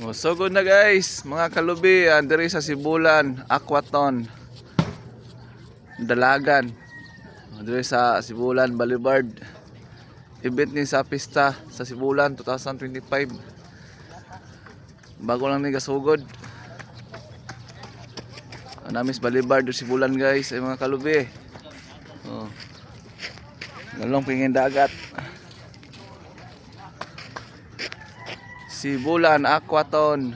Oh, so good na guys, mga kalubi, diri sa Sibulan, Aquaton, Dalagan. Diri sa Sibulan Boulevard. Event ni sa pista sa Sibulan 2025. Bago lang ni gasugod. Namis Boulevard sa Sibulan guys, ay mga kalubi. Oh. Galong pingin dagat. Sibulan Aquaton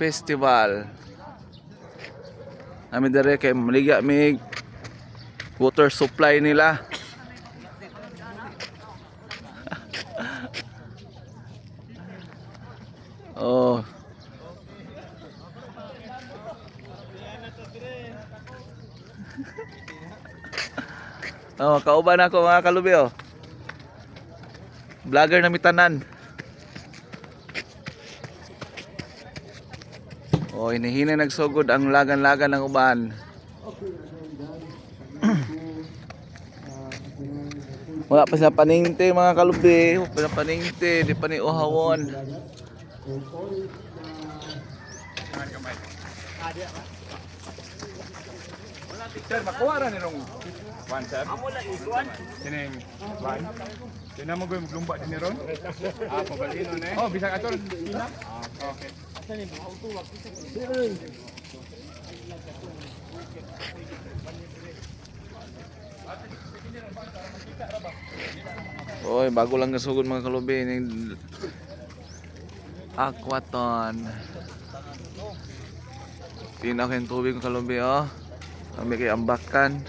Festival. Namin dire kay maliga mig water supply nila. Oh. Oh, kauban ako mga kalubi oh. Vlogger na mitanan. Oh, hinihina nagsugod ang lagan-lagan ng uban. Wala pa sila paningti mga kalubi. Wala pa sila paningti, di pa ni uhawon. Sir, makuha rin nung one, sir. Amo lang isuan. Sining one. Sino mo gawin maglumba din ni Ron? Pabalino na eh. Oh, bisang atol. Sina? Okay. Oy, bago lang nasugod mga kalubi ng Aquaton. Tinaw kayong tubig ng kalubi oh. Kami kay ambakan.